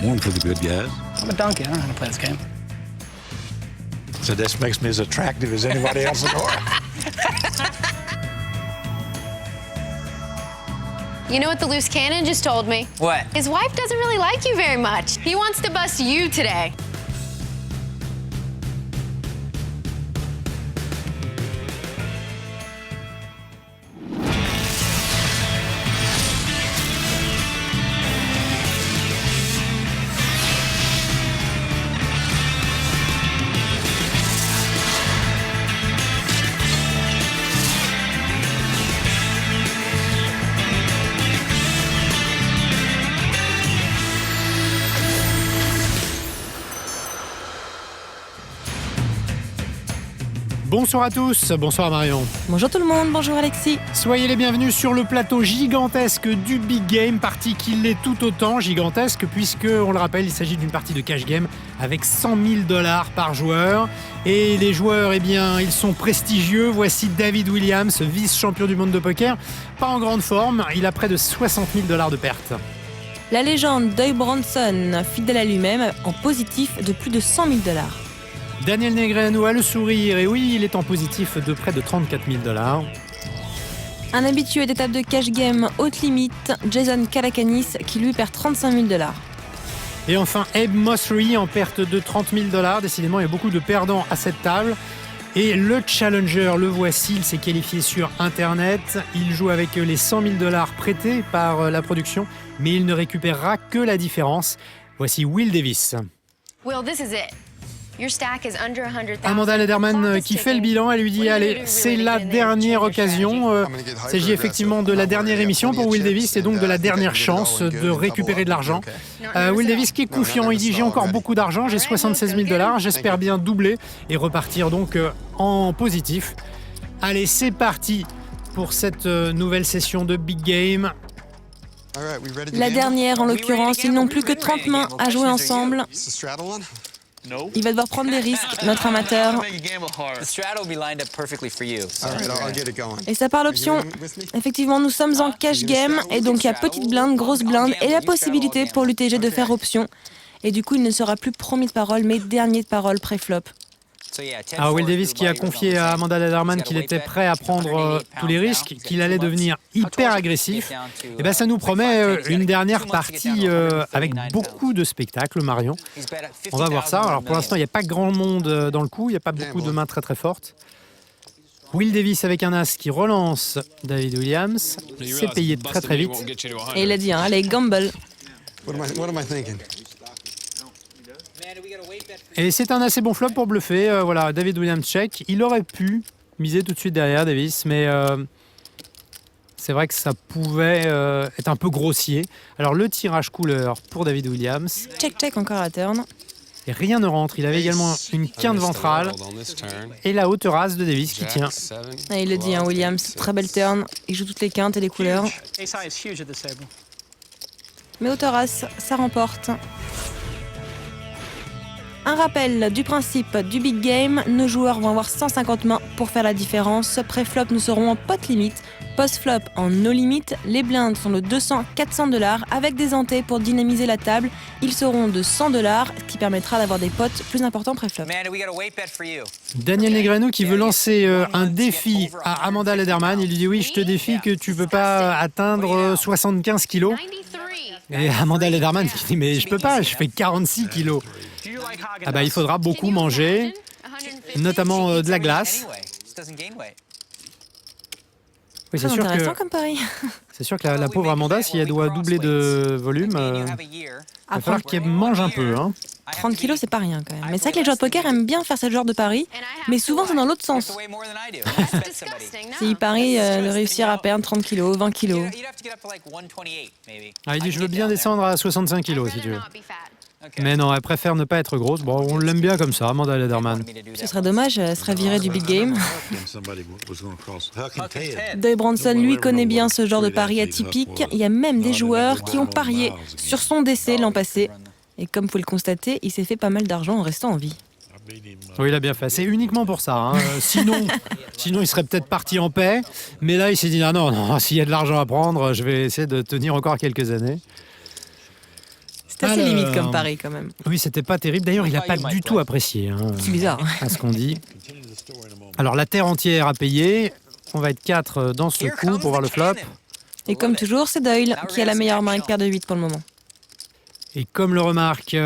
One for the good guys. I'm a donkey. I don't know how to play this game. So this makes me as attractive as anybody else in the world. You know what the loose cannon just told me? What? His wife doesn't really like you very much. He wants to bust you today. Bonsoir à tous, bonsoir Marion. Bonjour tout le monde, bonjour Alexis. Soyez les bienvenus sur le plateau gigantesque du Big Game, partie qui l'est tout autant gigantesque puisque, on le rappelle, il s'agit d'une partie de cash game avec 100 000 $ par joueur. Et les joueurs, eh bien, ils sont prestigieux. Voici David Williams, vice-champion du monde de poker, pas en grande forme, il a près de 60 000 $ de pertes. La légende Doyle Branson, fidèle à lui-même, en positif de plus de 100 000 $. Daniel Negreanu a le sourire et oui, il est en positif de près de 34 000 $. Un habitué des tables de cash game haute limite, Jason Calacanis, qui lui perd 35 000 $. Et enfin, Abe Mosseri en perte de 30 000 $. Décidément, il y a beaucoup de perdants à cette table. Et le challenger, le voici, il s'est qualifié sur Internet. Il joue avec les 100 000 $ prêtés par la production, mais il ne récupérera que la différence. Voici Will Davis. Will, this is it. Your stack is under 100,000. Amanda Lederman qui fait le bilan, elle lui dit « Allez, c'est la dernière occasion ». Il s'agit effectivement de la dernière émission pour Will Davis et donc de la dernière chance de récupérer de l'argent. Will Davis qui est confiant, il dit « J'ai encore beaucoup d'argent, j'ai 76 000 $, j'espère bien doubler et repartir donc en positif ». Allez, c'est parti pour cette nouvelle session de Big Game. La dernière, en l'occurrence, ils n'ont plus que 30 mains à jouer ensemble. Il va devoir prendre des risques, notre amateur. Et ça par l'option. Effectivement, nous sommes en cash game, et donc il y a petite blinde, grosse blinde, et la possibilité pour l'UTG de faire option. Et du coup, il ne sera plus premier de parole, mais dernier de parole pré-flop. Alors Will Davis qui a confié à Amanda Lederman qu'il était prêt à prendre tous les risques, qu'il allait devenir hyper agressif. Et bien ça nous promet une dernière partie avec beaucoup de spectacles, Marion. On va voir ça. Alors pour l'instant, il n'y a pas grand monde dans le coup, il n'y a pas beaucoup de mains très très fortes. Will Davis avec un as qui relance David Williams. C'est payé très très vite. Et il a dit, hein, allez, gamble. Et c'est un assez bon flop pour bluffer. Voilà, David Williams check. Il aurait pu miser tout de suite derrière Davis, mais c'est vrai que ça pouvait être un peu grossier. Alors le tirage couleur pour David Williams. Check encore à turn. Et rien ne rentre. Il avait également une quinte ventrale. Et la haute race de Davis qui tient. Et il le dit, hein, Williams, très belle turn. Il joue toutes les quintes et les couleurs. Mais haute race, ça remporte. Un rappel du principe du Big Game, nos joueurs vont avoir 150 mains pour faire la différence. Pré-flop, nous serons en pot limite. Post-flop, en no limite. Les blindes sont de 200-400 $ avec des hantés pour dynamiser la table. Ils seront de 100 $, ce qui permettra d'avoir des potes plus importants pré-flop. Daniel Negreanu qui veut lancer un défi à Amanda Lederman. Il lui dit « Oui, je te défie que tu ne peux pas atteindre 75 kilos. » Et Amanda Lederman qui dit « Mais je peux pas, je fais 46 kilos. » Ah bah, il faudra beaucoup manger, notamment de la glace. Oui, c'est sûr intéressant comme pari. C'est sûr que la pauvre Amanda, si elle doit doubler de volume, il va falloir qu'elle mange un peu. Hein. 30 kilos, c'est pas rien quand même. Mais c'est vrai que les joueurs de poker aiment bien faire ce genre de pari, mais souvent c'est dans l'autre sens. S'ils parient de réussir à perdre 30 kilos, 20 kilos. Ah, il dit je veux bien descendre à 65 kilos si tu veux. Mais non, elle préfère ne pas être grosse. Bon, on l'aime bien comme ça, Amanda Lederman. Ce serait dommage, elle serait virée du Big Game. Doyle Branson, lui, connaît bien ce genre de pari atypique. Il y a même des joueurs qui ont parié sur son décès l'an passé. Et comme vous pouvez le constater, il s'est fait pas mal d'argent en restant en vie. Oui, il a bien fait. C'est uniquement pour ça. Hein. Sinon, il serait peut-être parti en paix. Mais là, il s'est dit, ah non, s'il y a de l'argent à prendre, je vais essayer de tenir encore quelques années. C'est C'est assez Alors, limite comme pari quand même. Oui, c'était pas terrible. D'ailleurs, il n'a pas du tout apprécié, hein, C'est bizarre. à ce qu'on dit. Alors, la terre entière a payé. On va être 4 dans ce coup pour voir le flop. Et comme toujours, c'est Doyle qui a la meilleure main avec paire de 8 pour le moment. Et comme le remarque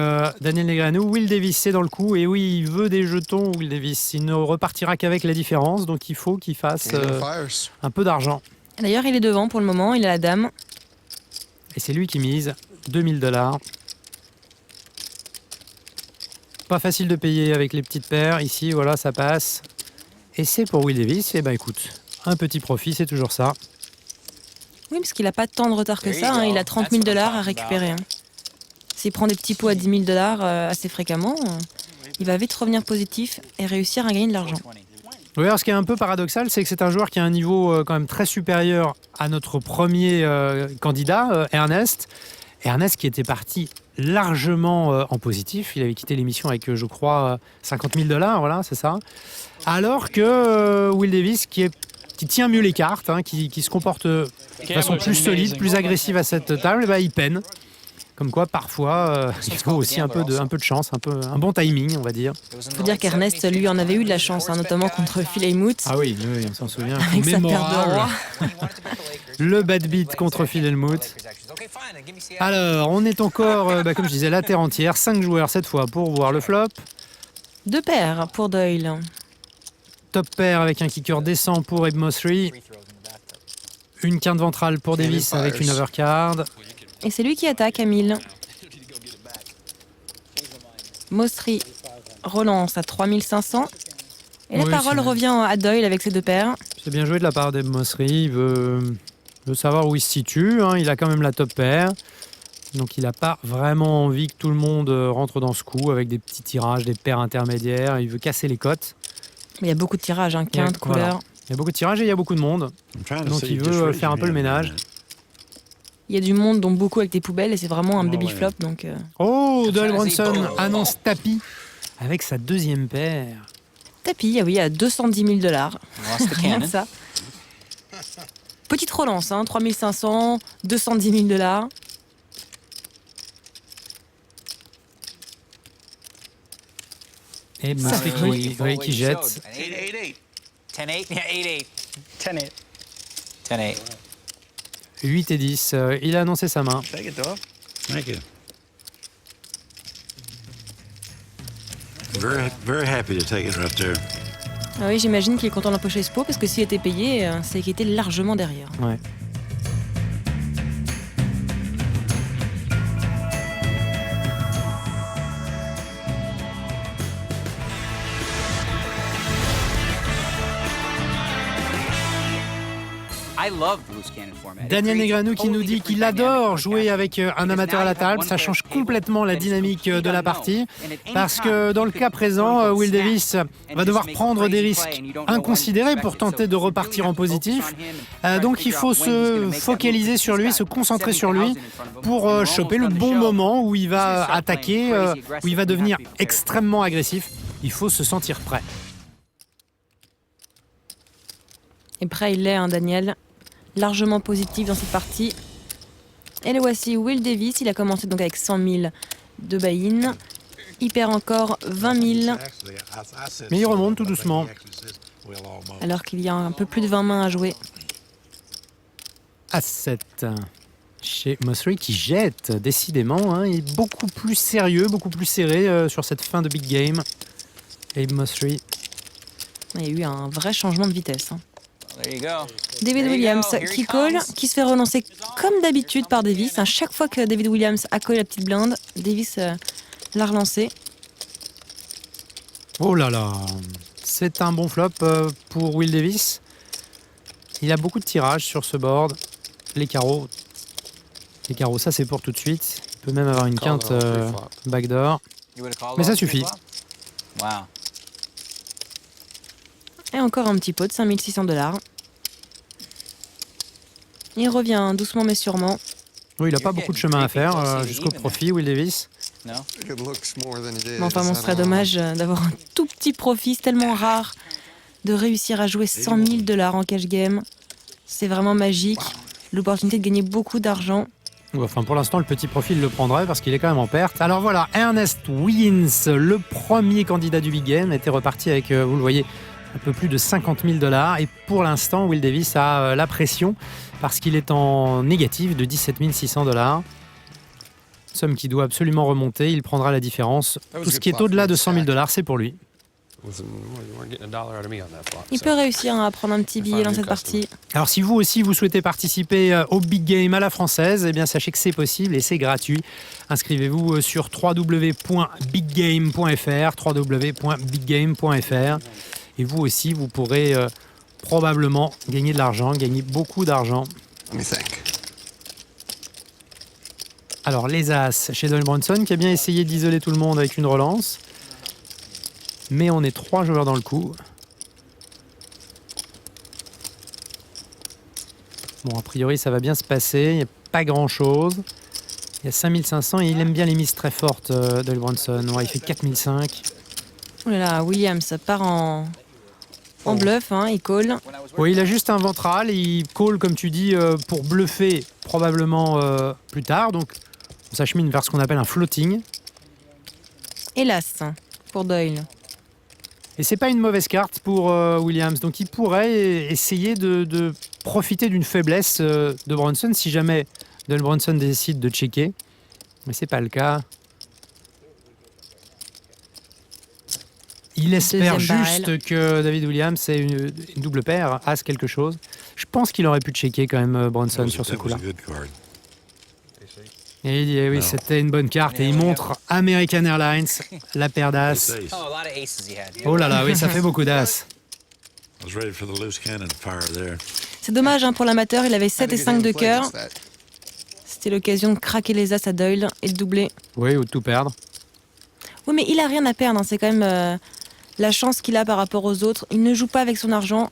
Daniel Negreanu, Will Davis c'est dans le coup. Et oui, il veut des jetons, Will Davis. Il ne repartira qu'avec la différence. Donc, il faut qu'il fasse un peu d'argent. D'ailleurs, il est devant pour le moment, il a la dame. Et c'est lui qui mise 2000 $. Pas facile de payer avec les petites paires. Ici, voilà, ça passe. Et c'est pour Will Davis. Et ben écoute, un petit profit, c'est toujours ça. Oui, parce qu'il n'a pas tant de retard que ça. Hein. Il a 30 000 $ à récupérer. Hein. S'il prend des petits pots à 10 000 $ assez fréquemment, il va vite revenir positif et réussir à gagner de l'argent. Oui, alors ce qui est un peu paradoxal, c'est que c'est un joueur qui a un niveau quand même très supérieur à notre premier candidat, Ernest. Ernest qui était parti largement en positif. Il avait quitté l'émission avec, je crois, 50 000 $, voilà, c'est ça. Alors que Will Davis, qui tient mieux les cartes, hein, qui se comporte de façon plus solide, plus agressive à cette table, bah, il peine. Comme quoi, parfois, il faut aussi un peu de chance, un bon timing, on va dire. Il faut dire qu'Ernest, lui, en avait eu de la chance, hein, notamment contre Phil Hellmuth. Ah oui, on s'en souvient. Avec sa paire de rois. Le bad beat contre Phil Hellmuth. Alors, on est encore, comme je disais, la terre entière. 5 joueurs cette fois pour voir le flop. 2 paires pour Doyle. Top pair avec un kicker décent pour Abe Mosseri. Une quinte ventrale pour Davis avec une overcard. Et c'est lui qui attaque à 1000. Mosseri relance à 3500. Et la Oui, parole revient à Doyle avec ses 2 paires. C'est bien joué de la part d'Abe Mosseri. Il veut savoir où il se situe. Hein. Il a quand même la top pair. Donc il n'a pas vraiment envie que tout le monde rentre dans ce coup avec des petits tirages, des paires intermédiaires. Il veut casser les cotes. Mais il y a beaucoup de tirages, hein, quinte, couleur. Voilà. Il y a beaucoup de tirages et il y a beaucoup de monde. Donc il veut faire un peu le ménage. Il y a du monde, dont beaucoup avec des poubelles, et c'est vraiment un baby flop. Donc, Oh, Doyle Brunson annonce tapis avec sa deuxième paire. tapis, ah oui, à 210 000 $. Rien que ça. Petite relance, hein, 3500, 210 000 $. Et Mosseri qui jette. 8 et 10. Il a annoncé sa main. Take it, dog. Thank you. Very happy to take it right there. Ah oui, j'imagine qu'il est content d'empocher ce pot, parce que s'il était payé, c'est qu'il était largement derrière. Ouais. Daniel Negreanu qui nous dit qu'il adore jouer avec un amateur à la table. Ça change complètement la dynamique de la partie. Parce que dans le cas présent, Will Davis va devoir prendre des risques inconsidérés pour tenter de repartir en positif. Donc il faut se focaliser sur lui, se concentrer sur lui pour choper le bon moment où il va attaquer, où il va devenir extrêmement agressif. Il faut se sentir prêt. Et prêt, il l'est, hein, Daniel. Largement positif dans cette partie. Et le voici, Will Davis. Il a commencé donc avec 100 000 de buy-in. Il perd encore 20 000. Mais il remonte tout doucement. Alors qu'il y a un peu plus de 20 mains à jouer. À 7 chez Mosseri qui jette, décidément. Hein, il est beaucoup plus sérieux, beaucoup plus serré sur cette fin de big game. Abe Mosseri. Il y a eu un vrai changement de vitesse. Hein. David Williams qui call, qui se fait relancer comme d'habitude par Davis. À chaque fois que David Williams a collé la petite blinde, Davis l'a relancé. Oh là là, c'est un bon flop pour Will Davis. Il a beaucoup de tirages sur ce board. Les carreaux, ça c'est pour tout de suite. Il peut même avoir une quinte backdoor. Mais ça suffit. Et encore un petit pot de 5 600 $. Il revient doucement mais sûrement. Oui, il n'a pas beaucoup de chemin à faire jusqu'au profit, Will Davis. Mais enfin, bon, ce serait dommage d'avoir un tout petit profit. C'est tellement rare de réussir à jouer 100 000 $ en cash game. C'est vraiment magique. L'opportunité de gagner beaucoup d'argent. Enfin, pour l'instant, le petit profil le prendrait parce qu'il est quand même en perte. Alors voilà, Ernest Wiggins, le premier candidat du Big Game, était reparti avec, vous le voyez, un peu plus de 50 000 $. Et pour l'instant, Will Davis a la pression parce qu'il est en négatif de 17 600 $. Somme qui doit absolument remonter. Il prendra la différence. Tout ce qui est au-delà de 100 000 $, c'est pour lui. Il peut réussir à prendre un petit billet dans cette partie. Alors si vous aussi vous souhaitez participer au Big Game à la française, eh bien sachez que c'est possible et c'est gratuit. Inscrivez-vous sur www.biggame.fr et vous aussi vous pourrez probablement gagner de l'argent, gagner beaucoup d'argent. Alors les As chez Doyle Brunson qui a bien essayé d'isoler tout le monde avec une relance. Mais on est 3 joueurs dans le coup. Bon, a priori, ça va bien se passer. Il n'y a pas grand-chose. Il y a 5500 et il aime bien les mises très fortes, Doyle Brunson. Ouais, il fait 4005. Oh là là, Williams part en bluff, hein, il call. Oui, il a juste un ventral. Il call, comme tu dis, pour bluffer probablement plus tard. Donc, on s'achemine vers ce qu'on appelle un floating. Hélas, pour Doyle. Et c'est pas une mauvaise carte pour Williams. Donc il pourrait essayer de profiter d'une faiblesse de Brunson si jamais Doyle Brunson décide de checker. Mais c'est pas le cas. Il espère juste que David Williams ait une double paire, as quelque chose. Je pense qu'il aurait pu checker quand même Brunson sur ce coup-là. Et il dit, oui, c'était une bonne carte. Et il montre American Airlines, la paire d'as. Oh là là, oui, ça fait beaucoup d'as. C'est dommage hein, pour l'amateur, il avait 7 et 5 de cœur. C'était l'occasion de craquer les as à Doyle et de doubler. Oui, ou de tout perdre. Oui, mais il a rien à perdre. Hein. C'est quand même la chance qu'il a par rapport aux autres. Il ne joue pas avec son argent.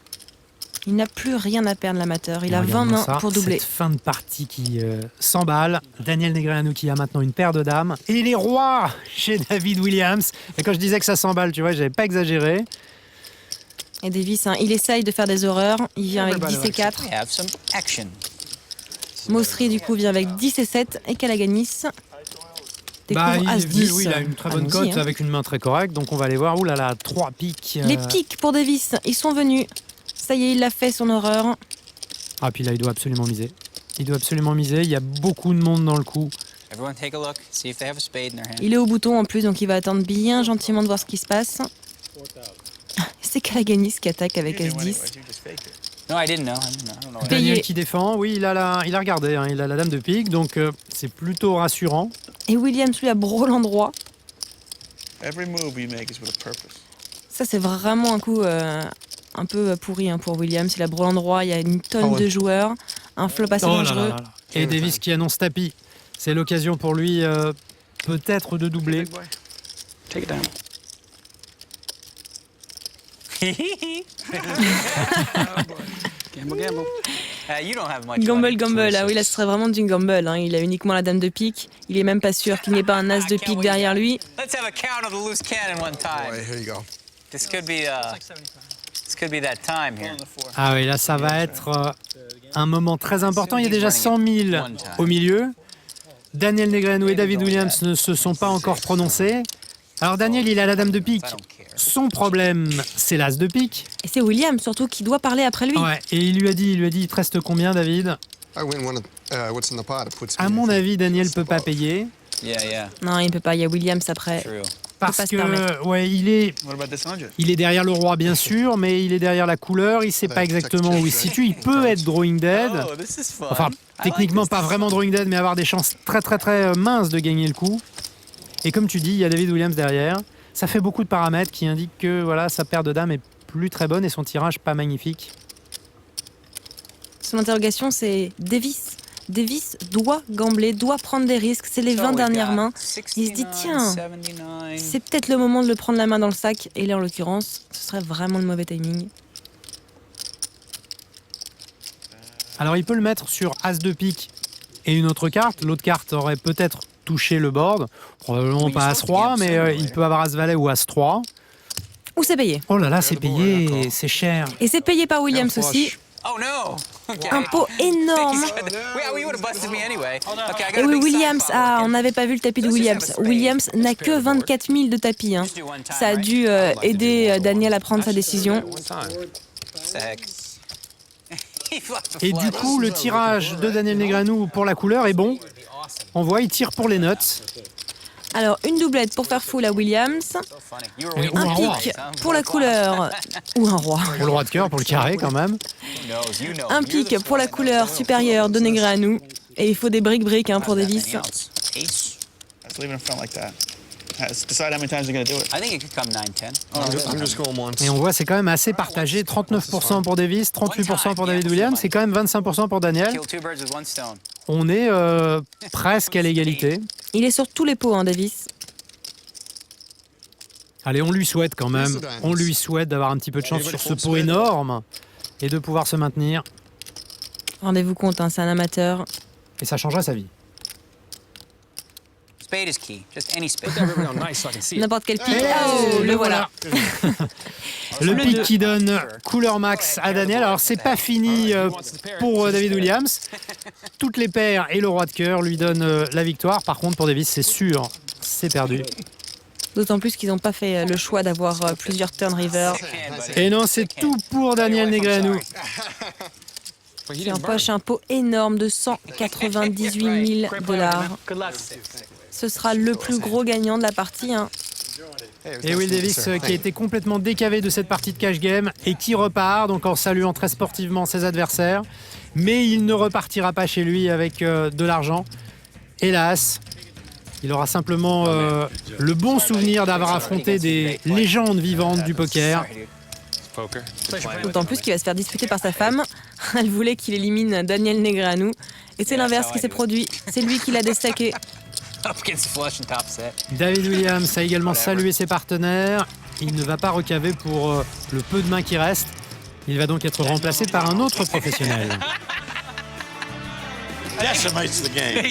Il n'a plus rien à perdre, l'amateur. Il a 20 mains pour doubler. Cette fin de partie qui s'emballe. Daniel Negreanu qui a maintenant une paire de dames. Et les rois chez David Williams. Et quand je disais que ça s'emballe, tu vois, j'avais pas exagéré. Et Davis, hein, il essaye de faire des horreurs. Il vient avec 10 et 4. Mossery, du coup, vient avec 10 et 7. Et Kalaganis découvre As 10. Oui, il a une très bonne cote hein. Avec une main très correcte. Donc on va aller voir. Ouh là là, 3 piques. Les piques pour Davis, ils sont venus. Ça y est, il a fait son horreur. Ah, puis là, il doit absolument miser. Il doit absolument miser. Il y a beaucoup de monde dans le coup. Il est au bouton en plus, donc il va attendre bien gentiment de voir ce qui se passe. C'est Kalaganis qui attaque avec As-10. Daniel qui défend. Oui, il a regardé. Hein, il a la dame de pique, donc c'est plutôt rassurant. Et Williams, lui, a brûle droit. Ça, c'est vraiment un coup... un peu pourri hein, pour Williams. Il a brûle droit, il y a une tonne de joueurs, un flop assez dangereux. Là. Et Davis qui annonce tapis. C'est l'occasion pour lui peut-être de doubler. Take it down. Gamble, gamble. Ah oui, là, ce serait vraiment du gamble. Hein. Il a uniquement la dame de pique. Il est même pas sûr qu'il n'y ait pas un as de pique derrière lui. Ah oui, là, ça va être un moment très important. Il y a déjà 100 000 au milieu. Daniel Negreanu et David Williams ne se sont pas encore prononcés. Alors Daniel, il a la dame de pique. Son problème, c'est l'as de pique. Et c'est Williams surtout qui doit parler après lui. Ouais, et il lui a dit, il te reste combien, David? À mon avis, Daniel peut pas payer. Non, il ne peut pas. Il y a Williams après. Parce que, ouais, il est derrière le roi, bien sûr, mais il est derrière la couleur. Il sait pas exactement où il se situe. Il peut être drawing dead. Enfin, techniquement pas vraiment drawing dead, mais avoir des chances très très très minces de gagner le coup. Et comme tu dis, il y a David Williams derrière. Ça fait beaucoup de paramètres qui indiquent que voilà, sa paire de dames est plus très bonne et son tirage pas magnifique. Son interrogation, c'est Davis. Davis doit gambler, doit prendre des risques. C'est les 20 dernières mains. Il se dit, tiens, c'est peut-être le moment de le prendre la main dans le sac. Et là, en l'occurrence, ce serait vraiment le mauvais timing. Alors, il peut le mettre sur As de pique et une autre carte. L'autre carte aurait peut-être touché le board. Probablement pas As-3, mais il peut avoir As-Valet ou As-3. Ou c'est payé. Oh là là, c'est payé, c'est cher. Et c'est payé par Williams aussi. Un pot énorme. Et oui, Williams, on n'avait pas vu le tapis de Williams. Williams n'a que 24 000 de tapis. Ça a dû aider Daniel à prendre sa décision. Et du coup, le tirage de Daniel Negreanu pour la couleur est bon. On voit, il tire pour les notes. Alors, une doublette pour faire full à Williams. Ou Un roi. pic pour la couleur. Ou un roi. Pour le roi de cœur, pour le carré quand même. Un pic pour la couleur supérieure de Negreanu. Et il faut des briques pour Davis. Let's leave it in front like that. Decide how many times you're going to do it. I think it could come 9-10. I'm just going once. Et on voit, c'est quand même assez partagé. 39% pour Davis, 38% pour David Williams. C'est quand même 25% pour Daniel. Kill two birds with one stone. On est presque à l'égalité. Il est sur tous les pots, Davis. Allez, on lui souhaite quand même. On lui souhaite d'avoir un petit peu de chance sur ce pot énorme et de pouvoir se maintenir. Rendez-vous compte, c'est un amateur. Et ça changera sa vie. Spade is key. Just any spade. N'importe quel pic. Oh, le voilà. Le pic qui donne couleur max à Daniel. Alors, c'est pas fini pour David Williams. Toutes les paires et le roi de cœur lui donnent la victoire. Par contre, pour Davis, c'est sûr, c'est perdu. D'autant plus qu'ils n'ont pas fait le choix d'avoir plusieurs turn river. Et non, c'est tout pour Daniel Negreanu. Qui empoche un pot énorme de 198 000 $. Ce sera le plus gros gagnant de la partie. Et Will Davis qui a été complètement décavé de cette partie de cash game et qui repart, donc en saluant très sportivement ses adversaires. Mais il ne repartira pas chez lui avec de l'argent. Hélas, il aura simplement le bon souvenir d'avoir affronté des légendes vivantes du poker. D'autant plus qu'il va se faire disputer par sa femme. Elle voulait qu'il élimine Daniel Negreanu. Et c'est l'inverse qui s'est produit. C'est lui qui l'a déstaqué. David Williams a également salué ses partenaires. Il ne va pas recaver pour le peu de mains qui restent. Il va donc être remplacé par un autre professionnel. Decimates the game.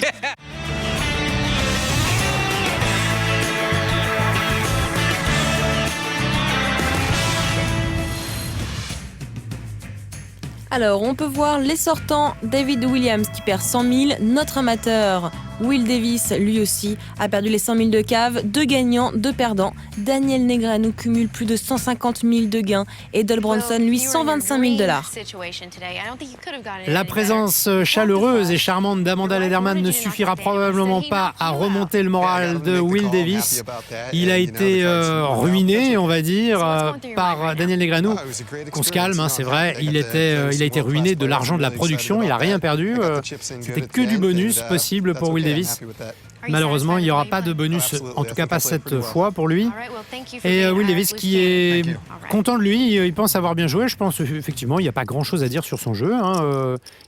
Alors, on peut voir les sortants. David Williams qui perd 100 000. Notre amateur, Will Davis, lui aussi, a perdu les 100 000 de cave. 2 gagnants, 2 perdants. Daniel Negreanu cumule plus de 150 000 de gains. Et Doyle Bronson, lui, 125 000 $. La présence chaleureuse et charmante d'Amanda Lederman ne suffira probablement pas à remonter le moral de Will Davis. Il a été ruiné, on va dire, par Daniel Negreanu. Qu'on se calme, c'est vrai, il a été ruiné de l'argent de la production, il n'a rien perdu. C'était que du bonus possible pour Will Davis. Malheureusement, il n'y aura pas de bonus, en tout cas pas cette fois pour lui. Et Will Davis qui est content de lui, il pense avoir bien joué. Je pense effectivement, il n'y a pas grand-chose à dire sur son jeu.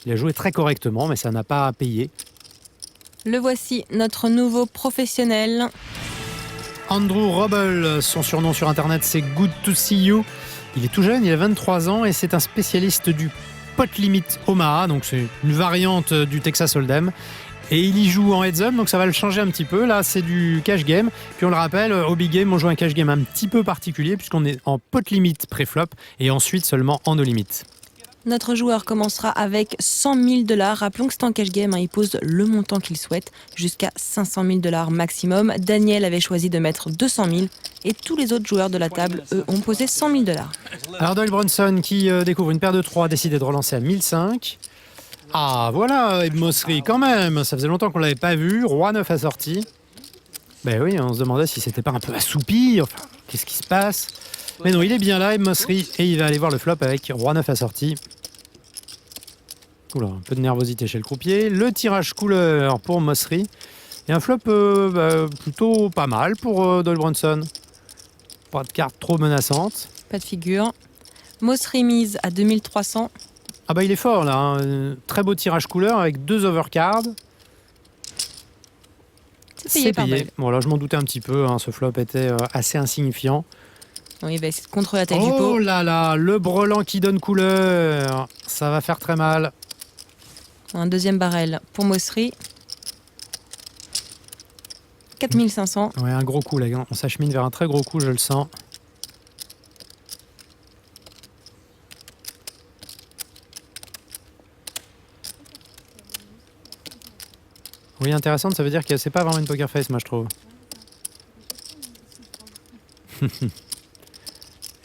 Il a joué très correctement, mais ça n'a pas payé. Le voici, notre nouveau professionnel. Andrew Robble, son surnom sur Internet, c'est Good to See You. Il est tout jeune, il a 23 ans et c'est un spécialiste du pot limit Omaha, donc c'est une variante du Texas Hold'em. Et il y joue en heads-up, donc ça va le changer un petit peu. Là, c'est du cash game. Puis on le rappelle, au big game, on joue un cash game un petit peu particulier puisqu'on est en pot limit pré-flop et ensuite seulement en no limit. Notre joueur commencera avec 100 000 $. Rappelons que c'est en cash game, il pose le montant qu'il souhaite, jusqu'à 500 000 $ maximum. Daniel avait choisi de mettre 200 000 et tous les autres joueurs de la table, eux, ont posé 100 000 $. Alors Doyle Bronson qui découvre une paire de 3 a décidé de relancer à 1005. Ah voilà, Eb Mosseri quand même, ça faisait longtemps qu'on l'avait pas vu. Roi 9 assorti. Ben oui, on se demandait si c'était pas un peu assoupi, enfin, qu'est-ce qui se passe? Mais non, il est bien là, Eb Mosseri, et il va aller voir le flop avec Roi 9 assorti. Oula, un peu de nervosité chez le croupier. Le tirage couleur pour Mosseri. Et un flop plutôt pas mal pour Doyle Bronson. Pas de carte trop menaçante. Pas de figure. Mosseri mise à 2300. Ah bah il est fort là, très beau tirage couleur avec 2 overcards. C'est payé. Bon là je m'en doutais un petit peu, ce flop était assez insignifiant. Oui, bah, c'est contre la taille du pot. Oh là là, le brelan qui donne couleur, ça va faire très mal. Un deuxième barrel pour Mosseri. 4500. Ouais, un gros coup là, on s'achemine vers un très gros coup, je le sens. Oui, intéressante, ça veut dire que c'est pas vraiment une poker face, moi je trouve.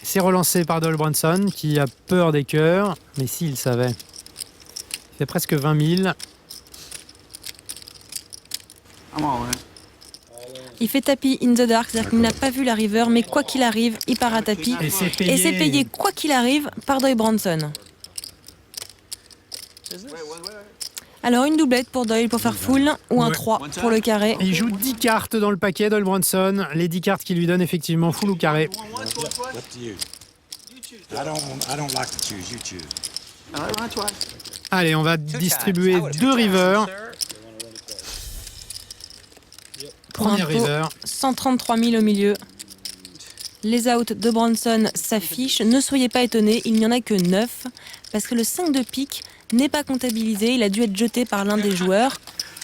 C'est relancé par Doyle Brunson qui a peur des cœurs, mais s'il savait. Il fait presque 20 000. I'm all in. Il fait tapis in the dark, c'est-à-dire qu'il n'a pas vu la river, mais quoi qu'il arrive, il part à tapis. Et c'est Et c'est payé quoi qu'il arrive par Doyle Brunson. Alors une doublette pour Doyle pour faire full ou un Ouais. 3 pour le carré. Il joue 10 cartes dans le paquet, Doyle Brunson. Les 10 cartes qui lui donnent effectivement full ou carré. Up to you. I don't like to choose. You choose. All right, run twice. Allez, on va distribuer 2 rivers. Pour un Premier pot, river. 133 000 au milieu. Les outs de Brunson s'affichent. Ne soyez pas étonnés, il n'y en a que 9. Parce que le 5 de pique n'est pas comptabilisé. Il a dû être jeté par l'un des joueurs.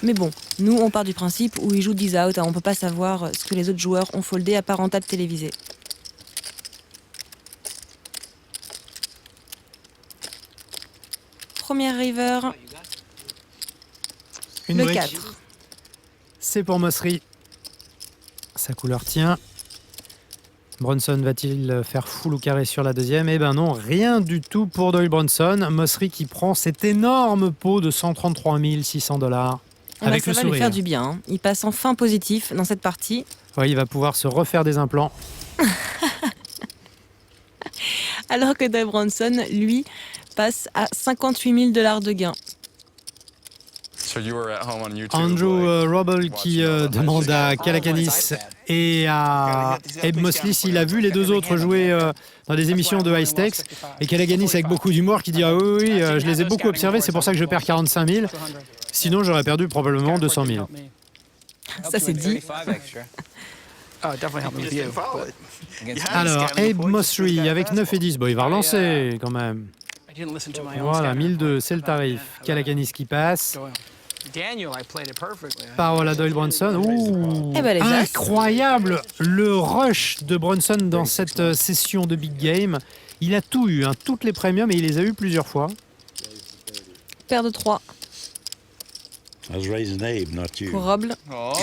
Mais bon, nous, on part du principe où il joue 10 outs. On ne peut pas savoir ce que les autres joueurs ont foldé à part en table télévisée. Premier river, Une le brique. 4. C'est pour Mosseri. Sa couleur tient. Brunson va-t-il faire full ou carré sur la deuxième? Eh ben non, rien du tout pour Doyle Brunson. Mosseri qui prend cet énorme pot de 133 600 $. Avec Ça le va lui sourire. faire du bien. Hein. Il passe enfin positif dans cette partie. Ouais, il va pouvoir se refaire des implants. Alors que Doyle Brunson, lui, passe à 58 000 $ de gain. So you were at home on YouTube. Andrew like, Robble qui demande à Calacanis et à Abe Mosley s'il a vu les deux autres jouer dans des émissions de High Stakes. Et Calacanis avec beaucoup d'humour qui dit « Ah oui, oui, je les ai beaucoup observés, c'est pour ça que je perds 45 000. Sinon, j'aurais perdu probablement 200 000. » Ça, c'est dit. 35 extra. Oh, it definitely helped me with you. Follow it. Against Alors, Abe Mosley avec 9 et 10. Bon, il va relancer quand même. I didn't listen to my own Voilà, scatter. 1002, c'est le tarif. Calacanis qui passe. Doyle. Daniel, I played it perfectly. Parole à Doyle Brunson. Ouh, Eh ben, les as. incroyable le rush de Brunson dans cette session de Big Game. Il a tout eu, hein, toutes les premiums, et il les a eu plusieurs fois. Paire de 3 I was raising Abe, not you. pour Robble. Oh.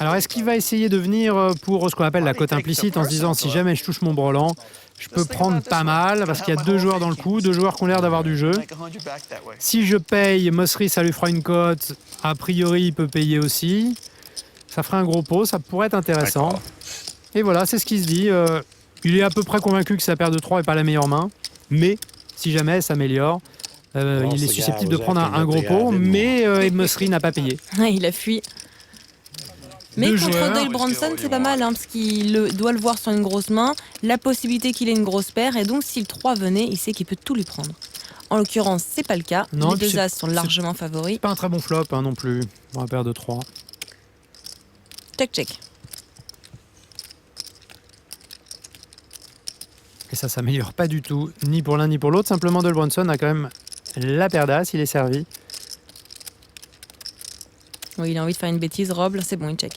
Alors, est-ce qu'il va essayer de venir pour ce qu'on appelle la cote implicite en se disant si jamais je touche mon brelan, je peux prendre pas mal parce qu'il y a 2 joueurs dans le coup, 2 joueurs qui ont l'air d'avoir du jeu. Make 100 back that way. Si je paye, Mosseri, ça lui fera une cote. A priori, il peut payer aussi. Ça ferait un gros pot, ça pourrait être intéressant. Et voilà, c'est ce qu'il se dit. Il est à peu près convaincu que sa paire de 3 n'est pas la meilleure main. Mais, si jamais elle s'améliore, il est susceptible de prendre un gros pot. Mais Abe Mosseri n'a pas payé. Il a fui. Mais 2 contre joueurs. Doyle Brunson, c'est pas mal, hein, parce qu'il doit le voir sur une grosse main, la possibilité qu'il ait une grosse paire, et donc si le 3 venait, il sait qu'il peut tout lui prendre. En l'occurrence, c'est pas le cas. Non, Les puis 2 as sont largement favoris. Pas un très bon flop hein, non plus, pour un paire de 3. Check, check. Et ça s'améliore pas du tout, ni pour l'un ni pour l'autre. Simplement, Doyle Brunson a quand même la paire d'as, il est servi. Oui, il a envie de faire une bêtise, Robble, c'est bon, il check.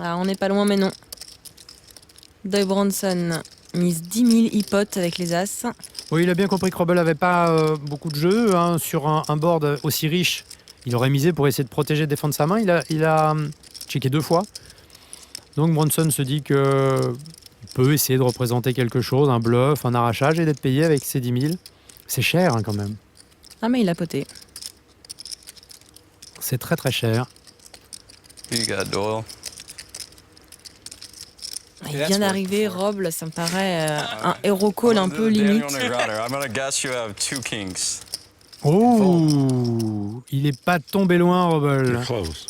Ah, on n'est pas loin, mais non. Doyle Brunson mise 10 000 hypotes avec les as. Oui, il a bien compris que Robble n'avait pas beaucoup de jeu hein, sur un board aussi riche. Il aurait misé pour essayer de protéger et défendre sa main. Il a checké 2 fois. Donc Brunson se dit que il peut essayer de représenter quelque chose, un bluff, un arrachage et d'être payé avec ses 10 000. C'est cher hein, quand même. Ah, mais il a poté. C'est très très cher. You got Doyle. Il vient d'arriver, Robble, ça me paraît un hero call un peu limite. Daniel Negrata, I'm gonna guess you have 2 kings. Oh, il est pas tombé loin, Robble. You're close.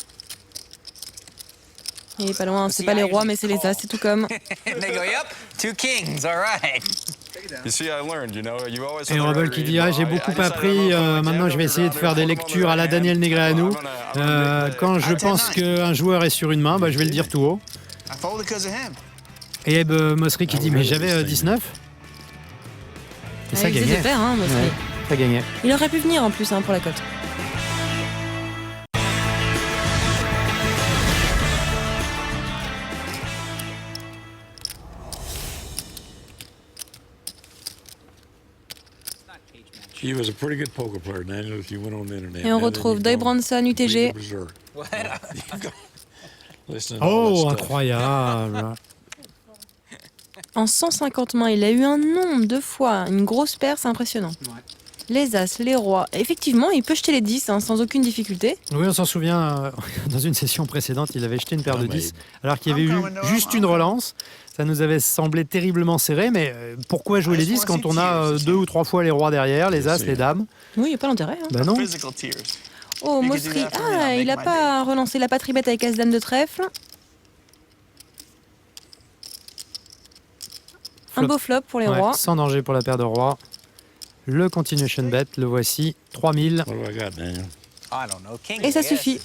Il est pas loin, c'est pas les rois, mais c'est les as, c'est tout comme. They go, yep, 2 kings, all right. You see, I learned, you know, you always Et Robble qui dit ah, j'ai beaucoup appris, maintenant je vais essayer de faire des lectures à la Daniel Negreanu. Quand je pense qu'un joueur est sur une main, bah, je vais le dire tout haut. I folded because of him. Et Abe Mosseri qui dit mais j'avais 19. Et ça il faisait gagnait. deux paires, hein, Mosseri. Ouais, ça gagnait. Il aurait pu venir en plus hein, pour la cote. He was a pretty good poker player, Daniel, if you went on the internet. Et on retrouve Doyle Brunson, UTG. Oh, incroyable. En 150 mains, il a eu un nombre de fois, une grosse paire, c'est impressionnant. Les As, les Rois. Effectivement, il peut jeter les 10 sans aucune difficulté. Oui, on s'en souvient, dans une session précédente, il avait jeté une paire de 10, alors qu'il y avait eu Encore un juste une relance. Ça nous avait semblé terriblement serré, mais pourquoi jouer les 10 quand on a 2 ou 3 fois les Rois derrière, les As, les Dames? Oui, il n'y a pas d'intérêt. Hein. Ben non. Physical tears. Oh, You could do Mostri. that for me, I'll Ah, make il n'a my pas relancé la patribette avec As-Dame de trèfle. Un Flop. beau flop pour les Ouais, Rois. sans danger pour la paire de Rois. Le continuation bet, le voici, 3000. What do I got, Daniel? I don't know. King, Et ça I guess. suffit.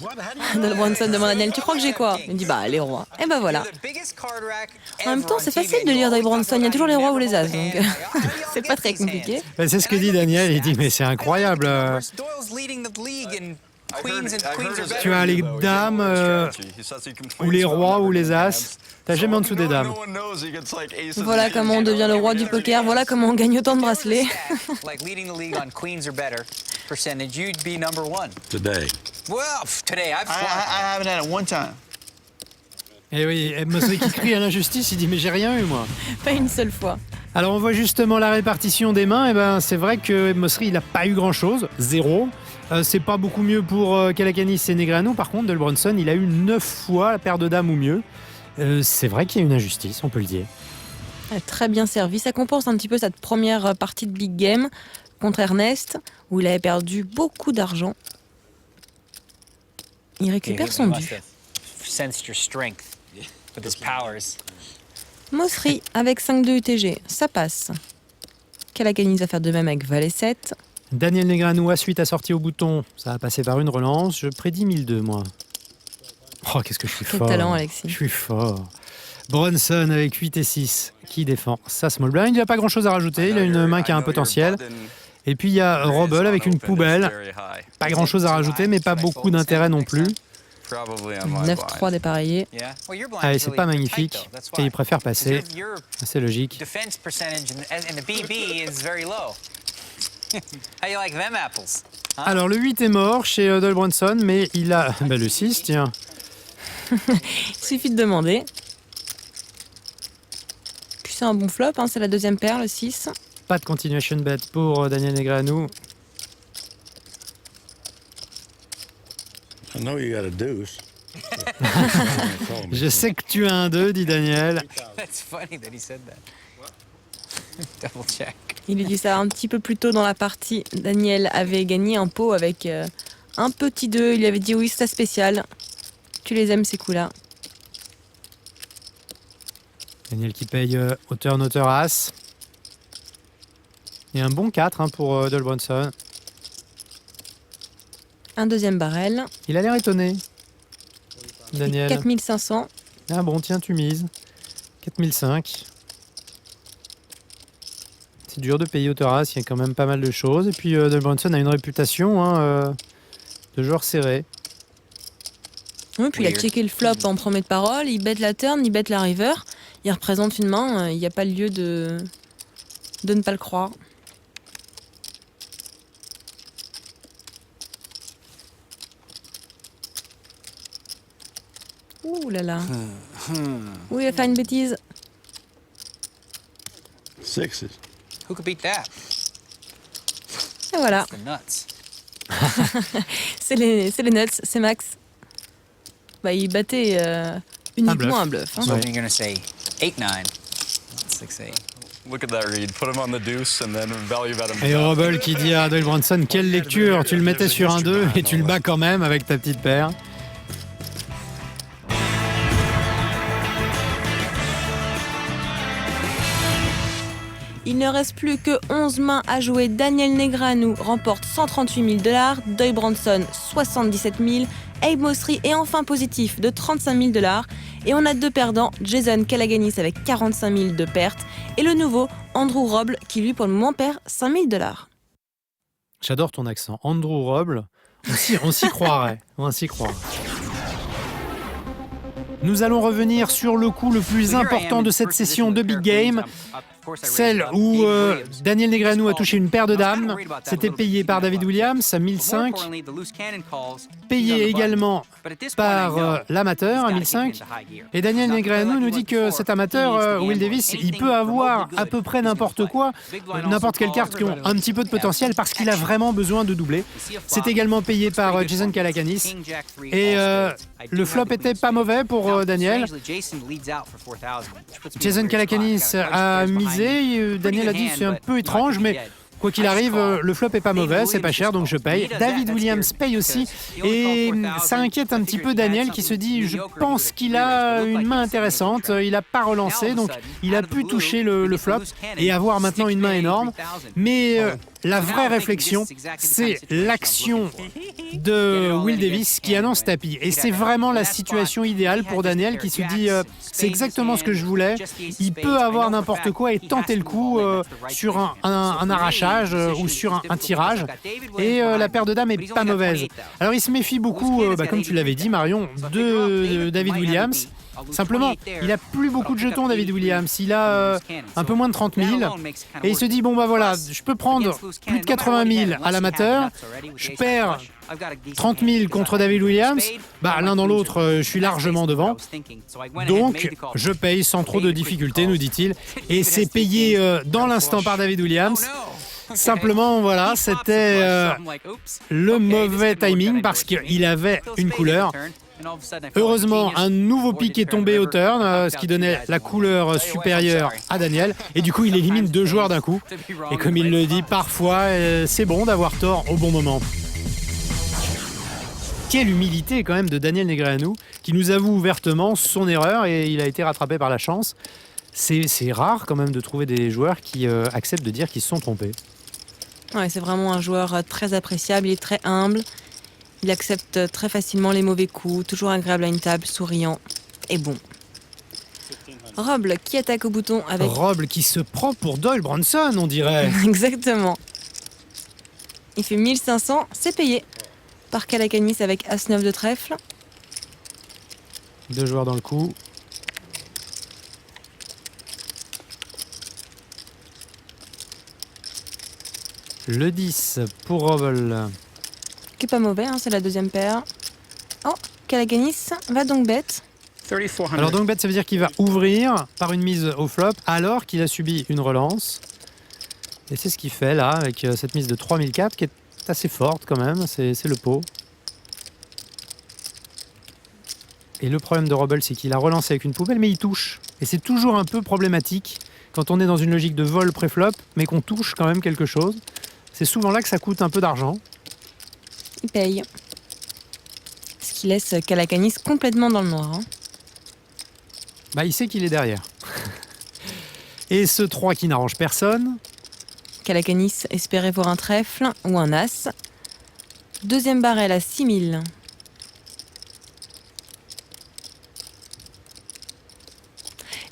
Doyle Brunson demande à Daniel, tu crois que j'ai quoi? Il dit, bah, les Rois. Et ben voilà. The biggest card rack En même ever temps, on c'est TV, facile de and lire you Doyle always Brunson. talk Il y a about toujours how les you Rois ou les never As. hold Donc, the hand. How do you c'est all pas get très these hands? compliqué. Ben, c'est ce que dit Daniel, il dit mais c'est incroyable. Doyle's leading the league in queens and I queens heard are his better. Tu as les though. He dames, knows his strategy. He says he can play ou les his Rois own ou les number As. hands. T'as jamais en dessous des dames. No one knows he gets like aces and Voilà kings. comment on devient le roi du poker. Voilà comment on gagne autant de bracelets. Like leading the league on queens or better percentage, you'd be number one. Today. Well, today I've I haven't had it one time. Et oui, et Mostri qui crie à l'injustice, il dit mais j'ai rien eu moi. Pas une seule fois. Alors on voit justement la répartition des mains, et ben c'est vrai que Mostri il a pas eu grand chose, 0. C'est pas beaucoup mieux pour Calacanis et Negreanu. Par contre, Doyle Brunson, il a eu 9 fois la paire de dames ou mieux. C'est vrai qu'il y a une injustice, on peut le dire. Très bien servi. Ça compense un petit peu cette première partie de Big Game contre Ernest, où il avait perdu beaucoup d'argent. Il récupère son dû. Sensed your strength with his powers. Mostri avec 5-2 UTG, ça passe. Calacanis va faire de même avec Valet 7. Daniel Negreanu a suite assorti au bouton. Ça a passé par une relance. Je prédis 1002, moi. Oh, qu'est-ce que je suis Quel fort. talent, Alexis. Je suis fort. Brunson avec 8 et 6 qui défend sa small blind. Il n'a pas grand-chose à rajouter. Il a une main qui a un potentiel. Et puis il y a Robel avec une poubelle. Pas grand-chose à rajouter, mais pas beaucoup d'intérêt non plus. 9-3 dépareillé. Allez, c'est pas magnifique. Et il préfère passer. C'est logique. Defense percentage in the BB is very low. How you like them apples? Alors le 8 est mort chez Doyle Brunson, mais il a le 6, tiens. Il suffit de demander. Puis c'est un bon flop, hein, c'est la deuxième paire, le 6. Pas de continuation bet pour Daniel Negreanu. I know you got a deuce. Je sais que tu as un 2, dit Daniel. That's funny that he said that. Double check. Il lui dit ça un petit peu plus tôt dans la partie. Daniel avait gagné un pot avec un petit 2. Il lui avait dit oui, c'est spécial. Tu les aimes ces coups-là. Daniel qui paye hauteur, hauteur, as. Et un bon 4 pour Doyle Brunson. Un deuxième barrel. Il a l'air étonné. Daniel. 4500. Ah bon, tiens, tu mises. 4005. C'est dur de payer hauteur as, il y a quand même pas mal de choses. Et puis Doyle Brunson a une réputation de joueur serré. Oui, puis il a checké le flop en premier de parole. Il bet la turn, il bet la river. Il représente une main. Il n'y a pas lieu de ne pas le croire. Ouh là là. Oui, il a fait une bêtise. Sixes. Who could beat that? Et voilà. The nuts. C'est les nuts, c'est Max. Bah, il battait uniquement un bluff. Hein. So you're gonna say 8-9, 6-8. Look at that read. Put him on the deuce and then value bet him. Et Robel qui dit à Doyle Brunson, quelle lecture, tu le mettais sur un 2 et tu le bats quand même avec ta petite paire. Il ne reste plus que 11 mains à jouer. Daniel Negreanu remporte 138 000 $, Doyle Brunson 77 000, Abe Mostri est enfin positif de 35 000 $. Et on a deux perdants, Jason Calacanis avec 45 000 de pertes et le nouveau Andrew Roble qui lui pour le moment perd 5 000 $. J'adore ton accent. Andrew Roble, on s'y croirait. On s'y croirait. Nous allons revenir sur le coup le plus important de cette session de Big Game. Celle où Daniel Negreanu a touché une paire de dames, c'était payé par David Williams à 1005, payé également par l'amateur à 1005. Et Daniel Negreanu nous dit que cet amateur, Will Davis, il peut avoir à peu près n'importe quoi, n'importe quelle carte qui ont un petit peu de potentiel parce qu'il a vraiment besoin de doubler. C'est également payé par Jason Calacanis. Et le flop était pas mauvais pour Daniel. Jason Calacanis a misé, Daniel a dit c'est un peu étrange, mais quoi qu'il arrive, le flop est pas mauvais, c'est pas cher, donc je paye. David Williams paye aussi, et ça inquiète un petit peu Daniel qui se dit je pense qu'il a une main intéressante, il a pas relancé, donc il a pu toucher le flop et avoir maintenant une main énorme. Mais la vraie réflexion, c'est l'action de Will Davis qui annonce tapis. Et c'est vraiment la situation idéale pour Daniel qui se dit c'est exactement ce que je voulais. Il peut avoir n'importe quoi et tenter le coup sur un arrachage ou sur un tirage. Et la paire de dames est pas mauvaise. Alors il se méfie beaucoup, comme tu l'avais dit Marion, de David Williams. Simplement, il a plus beaucoup de jetons, David Williams. Il a un peu moins de 30 000. Et il se dit, bon bah voilà, je peux prendre plus de 80 000 à l'amateur. Je perds 30 000 contre David Williams. L'un dans l'autre, je suis largement devant. Donc, je paye sans trop de difficulté, nous dit-il. Et c'est payé dans l'instant par David Williams. Simplement, voilà, c'était le mauvais timing parce qu'il avait une couleur. Heureusement, un nouveau pic est tombé au turn, ce qui donnait la couleur supérieure à Daniel. Et du coup, il élimine 2 joueurs d'un coup. Et comme il le dit, parfois, c'est bon d'avoir tort au bon moment. Quelle humilité quand même de Daniel Negreanu, qui nous avoue ouvertement son erreur et il a été rattrapé par la chance. C'est rare quand même de trouver des joueurs qui acceptent de dire qu'ils se sont trompés. Ouais, c'est vraiment un joueur très appréciable, il est très humble. Il accepte très facilement les mauvais coups, toujours agréable à une table, souriant et bon. Roble qui attaque au bouton avec... Roble qui se prend pour Doyle Brunson, on dirait. Exactement. Il fait 1500, c'est payé par Calacanis avec As-9 de trèfle. 2 joueurs dans le coup. Le 10 pour Roble. Qui est pas mauvais, c'est la deuxième paire. Oh, Calacanis va donc bête. Alors donc bête, ça veut dire qu'il va ouvrir par une mise au flop alors qu'il a subi une relance. Et c'est ce qu'il fait là avec cette mise de 3004 qui est assez forte quand même, c'est le pot. Et le problème de Roble, c'est qu'il a relancé avec une poubelle mais il touche. Et c'est toujours un peu problématique quand on est dans une logique de vol pré-flop mais qu'on touche quand même quelque chose. C'est souvent là que ça coûte un peu d'argent. Il paye. Ce qui laisse Calacanis complètement dans le noir. Il sait qu'il est derrière. Et ce 3 qui n'arrange personne. Calacanis espérait voir un trèfle ou un as. Deuxième barrel à 6000.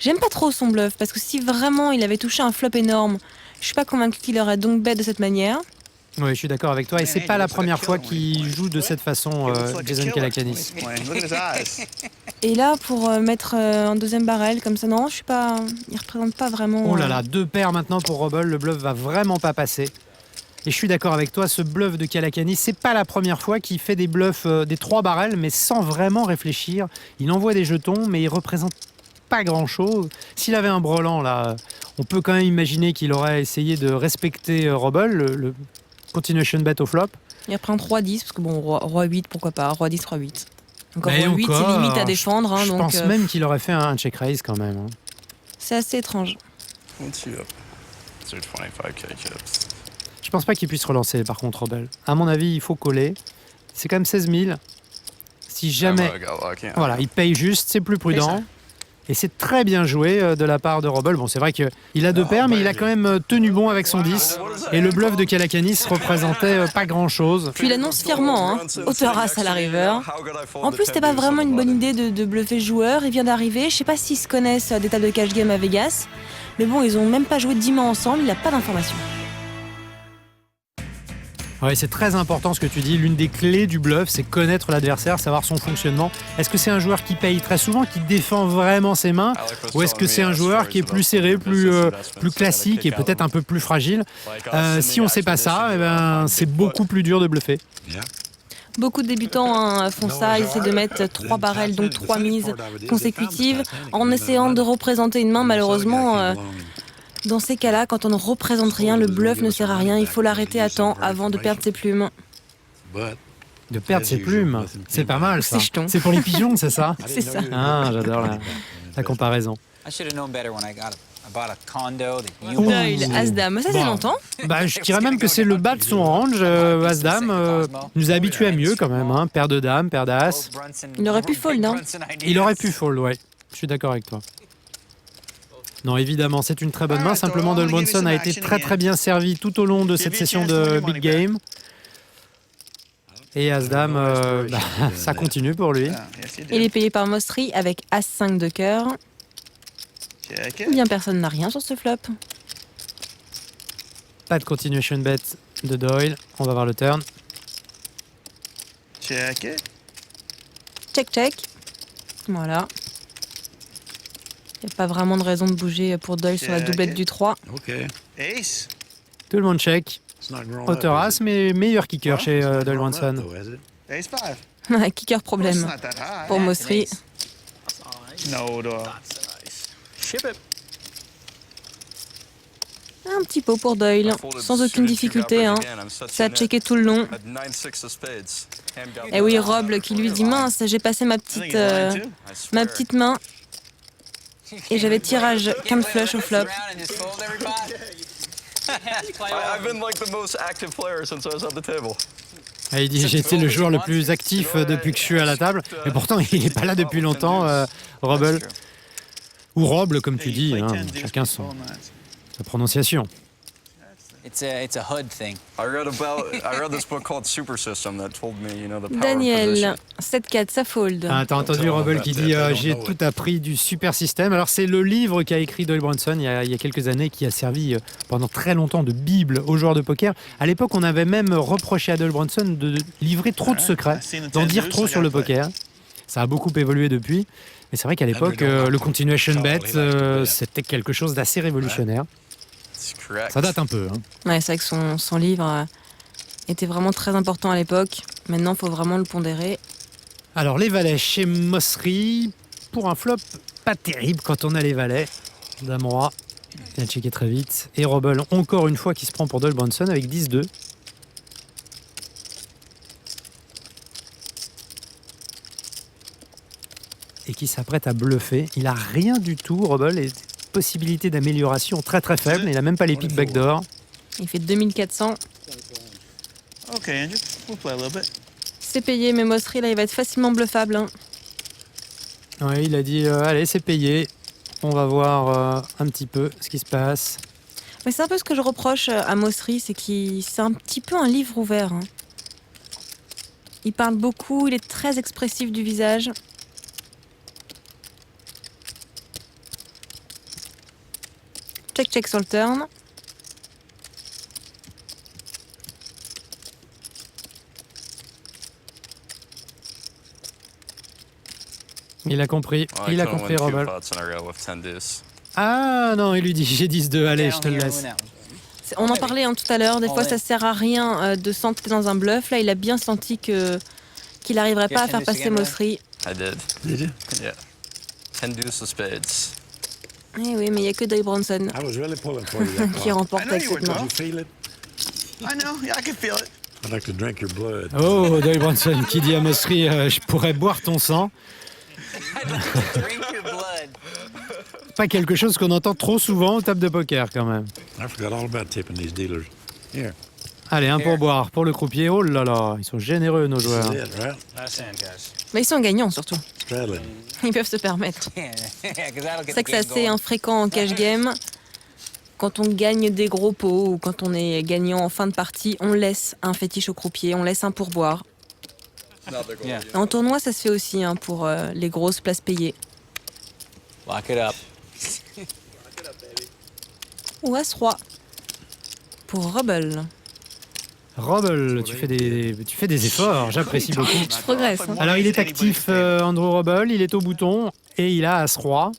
J'aime pas trop son bluff parce que si vraiment il avait touché un flop énorme, je suis pas convaincue qu'il aurait donc bet de cette manière. Oui, je suis d'accord avec toi. Et c'est pas la première fois qu'il joue de cette façon, Jason Calacanis. Et là, pour mettre un deuxième barrel comme ça, non, je suis pas. Il représente pas vraiment. Oh là là, 2 paires maintenant pour Roble. Le bluff va vraiment pas passer. Et je suis d'accord avec toi, ce bluff de Calacanis, c'est pas la première fois qu'il fait des bluffs, des 3 barrels, mais sans vraiment réfléchir. Il envoie des jetons, mais il représente pas grand-chose. S'il avait un brelan, là, on peut quand même imaginer qu'il aurait essayé de respecter Roble, le continuation bet au flop. Il reprend 3-10, parce que bon, roi 8, pourquoi pas, roi 10, roi 8. Encore mais roi 8, c'est limite à défendre. Je donc, pense même qu'il aurait fait un check raise quand même. C'est assez étrange. Je pense pas qu'il puisse relancer par contre Roble. À mon avis, il faut coller. C'est quand même 16 000. Si jamais... Voilà, il paye juste, c'est plus prudent. Et c'est très bien joué de la part de Roble. Bon, c'est vrai qu'il a 2 paires, mais il a quand même tenu bon avec son 10. Et le bluff de Calacanis représentait pas grand-chose. Puis il annonce fièrement, hauteur as à la river. En plus, c'était pas vraiment une bonne idée de bluffer le joueur. Il vient d'arriver. Je sais pas s'ils se connaissent des tables de cash game à Vegas. Mais bon, ils ont même pas joué 10 mains ensemble. Il a pas d'informations. Ouais, c'est très important ce que tu dis. L'une des clés du bluff, c'est connaître l'adversaire, savoir son fonctionnement. Est-ce que c'est un joueur qui paye très souvent, qui défend vraiment ses mains, ou est-ce que c'est un joueur qui est plus serré, plus classique et peut-être un peu plus fragile? Si on ne sait pas ça, eh ben, c'est beaucoup plus dur de bluffer. Beaucoup de débutants font ça, ils essaient de mettre 3 barrels, donc 3 mises consécutives, en essayant de représenter une main. Malheureusement, dans ces cas-là, quand on ne représente rien, le bluff ne sert à rien. Il faut l'arrêter à temps avant de perdre ses plumes. De perdre ses plumes, c'est pas mal ça. C'est jeton. C'est pour les pigeons, c'est ça? C'est ça. Ah, j'adore la comparaison. I should have known better when I bought a condo that you Doyle, As-Dame, ça c'est Bon. longtemps. Bah, je dirais même que c'est le bas de son range. As-Dame nous habitue à mieux quand même. Hein. Paire de dames, paire d'as. Il aurait pu fold, hein. Il aurait pu fold, ouais. Je suis d'accord avec toi. Non, évidemment, c'est une très bonne main. Simplement, Doyle Brunson a été très bien servi tout au long de cette session de Big Game. Et As-Dame, ça continue pour lui. Il est payé par Mostri avec As-5 de cœur. Check Ou it. bien personne n'a rien sur ce flop. Pas de continuation bet de Doyle. On va voir le turn. Check it. Check. Voilà. Il n'y a pas vraiment de raison de bouger pour Doyle sur la doublette du 3. Ace. Tout le monde check. Hauteur as, mais meilleur kicker chez Doyle Brunson. Ace 5. Kicker It's problème not that high. pour Mostri. No, dog. Ship it. Un petit pot pour Doyle, sans aucune difficulté. Hein. Ça a checké tout le long. Et oui, Roble qui lui dit mince, j'ai passé ma I think petite, he's lying too. ma petite main et j'avais tirage quinte flush au flop. I've been like the most active player since I was at the table. Ah, il dit j'ai été le joueur le plus actif depuis que je suis à la table. Et pourtant, il n'est pas là depuis longtemps, Roble. Ou Roble, comme tu dis. Hein. Chacun sa prononciation. It's a HUD thing. I read this book called Super System that told me, you know, the power of Daniel, position. 7-4, ça fold. Ah, t'as entendu Roble qui dit j'ai tout appris du super système. Alors c'est le livre qu'a écrit Doyle Brunson il y a quelques années qui a servi pendant très longtemps de bible aux joueurs de poker. À l'époque, on avait même reproché à Doyle Brunson de livrer trop de secrets, d'en dire trop sur le poker. Ça a beaucoup évolué depuis. Mais c'est vrai qu'à l'époque, le continuation bet, c'était quelque chose d'assez révolutionnaire. It's correct. Ça date un peu. Hein. Ouais, c'est vrai que son livre était vraiment très important à l'époque. Maintenant, il faut vraiment le pondérer. Alors les valets chez Mostri, pour un flop pas terrible quand on a les valets. Dame roi, il a checké très vite. Et Roble, encore une fois, qui se prend pour Doyle Brunson avec 10-2. Et qui s'apprête à bluffer. Il a rien du tout, Roble, et possibilité d'amélioration très faible. Il a même pas les pics backdoor. Il fait 2400. Okay, Andrew. We'll play a little bit. C'est payé, mais Mostri, là, il va être facilement bluffable. Hein. Ouais, il a dit allez, c'est payé. On va voir un petit peu ce qui se passe. Mais c'est un peu ce que je reproche à Mostri, c'est c'est un petit peu un livre ouvert. Hein. Il parle beaucoup, il est très expressif du visage. Check sur le turn. Il a compris, Well, il a I couldn't compris, win two Roble. pots in a row with 10 deuce. Ah non, il lui dit j'ai 10-2, allez, je te le Down here, laisse. who knows? On en parlait tout à l'heure, des fois Ouais. ça sert à rien de s'entrer dans un bluff. Là, il a bien senti qu'il n'arriverait pas à faire passer Mostri. I did. Did you? Yeah. 10 deuce of spades. Eh oui, mais il n'y a que Doyle Brunson I was really pulling for you that qui call. remporte I know avec you cette were main. You feel it? I know. Yeah, I can feel it. I'd like to drink your blood. Oh, Doyle Brunson qui dit à Mostri je pourrais boire ton sang. Drink your blood. Pas quelque chose qu'on entend trop souvent aux tables de poker quand même. I forgot all about tipping these dealers. Here, Allez, un pourboire pour le croupier. Oh là là, ils sont généreux nos this joueurs. is it, right? Last hand, guys. Mais ils sont gagnants surtout. Straddling. Ils peuvent se permettre. Yeah, 'cause that'll get C'est vrai the que c'est game assez going. infréquent en cash game. Quand on gagne des gros pots ou quand on est gagnant en fin de partie, on laisse un fétiche au croupier, on laisse un pourboire. Yeah. En tournoi, ça se fait aussi hein, pour les grosses places payées. Lock it up. Ou As-Roi pour Roble. Robble, tu fais des efforts, j'apprécie beaucoup. Je progresse. Hein. Alors il est actif, Andrew Robble, il est au bouton et il a As-Roi.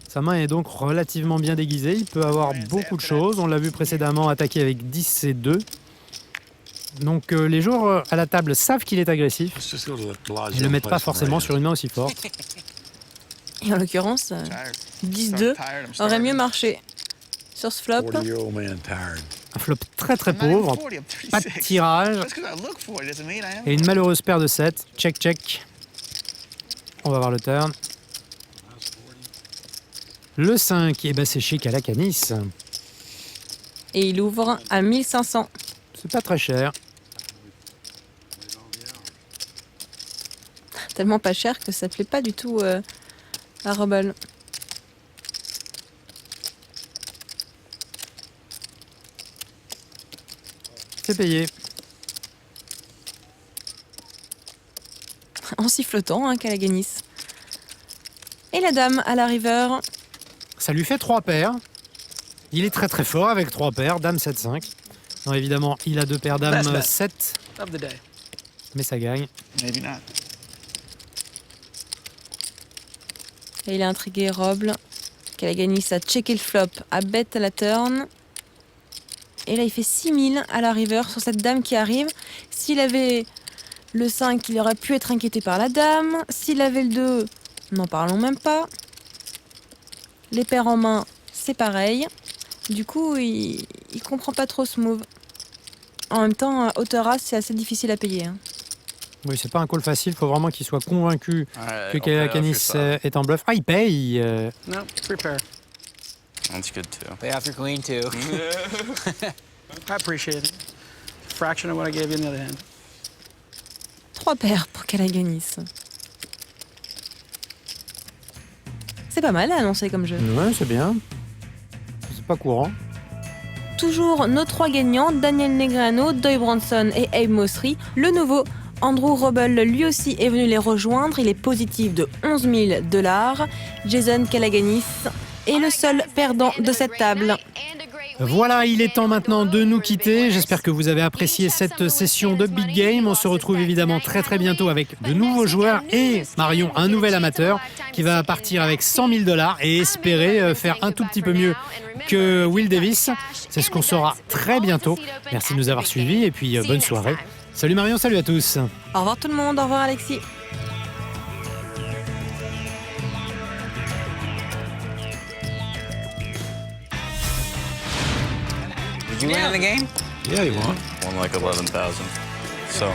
Sa main est donc relativement bien déguisée, il peut avoir beaucoup de choses. On l'a vu précédemment attaquer avec 10 C2. Donc les joueurs à la table savent qu'il est agressif. Ils ne le mettent pas forcément sur une main aussi forte. Et en l'occurrence, 10-2 aurait mieux marché sur ce flop. Un flop très très pauvre, pas de tirage et une malheureuse paire de 7. Check, check. On va voir le turn. Le 5, et ben c'est chez Calacanis. Et il ouvre à 1500. C'est pas très cher. Tellement pas cher que ça plaît pas du tout à Robble. C'est payé. En sifflotant, hein, Calacanis. Et la dame à la river. Ça lui fait 3 paires. Il est très très fort avec 3 paires. Dame 7-5. Non, évidemment, il a 2 paires dames Best bet. 7. Of the day. Mais ça gagne. Maybe not. Et il est intrigué, Robble. Calacanis a checké le flop, a bet à la turn. Et là, il fait 6000 à la river sur cette dame qui arrive. S'il avait le 5, il aurait pu être inquiété par la dame. S'il avait le 2, n'en parlons même pas. Les paires en main, c'est pareil. Du coup, il comprend pas trop ce move. En même temps, hauteur as, c'est assez difficile à payer. Hein. Oui, c'est pas un call facile. Il faut vraiment qu'il soit convaincu Alright, que I'll pay off Calacanis your side. est en bluff. Ah, il paye. No, prepare. That's good too. Play off your queen, too. I appreciate it. Fraction of what I gave you in the other hand. 3 paires pour Calacanis. C'est pas mal à annoncer comme jeu. Ouais, c'est bien. C'est pas courant. Toujours nos 3 gagnants, Daniel Negreanu, Doy Branson et Abe Mosseri. Le nouveau, Andrew Robble, lui aussi est venu les rejoindre. Il est positif de 11 000 $. Jason Calacanis est le seul perdant de cette table. Voilà, il est temps maintenant de nous quitter. J'espère que vous avez apprécié cette session de Big Game. On se retrouve évidemment très très bientôt avec de nouveaux joueurs et Marion, un nouvel amateur qui va partir avec 100 000 $ et espérer faire un tout petit peu mieux que Will Davis. C'est ce qu'on saura très bientôt. Merci de nous avoir suivis et puis bonne soirée. Salut Marion, salut à tous. Au revoir tout le monde, au revoir Alexis. Did you win in the game? Yeah, you won. Won like 11,000. So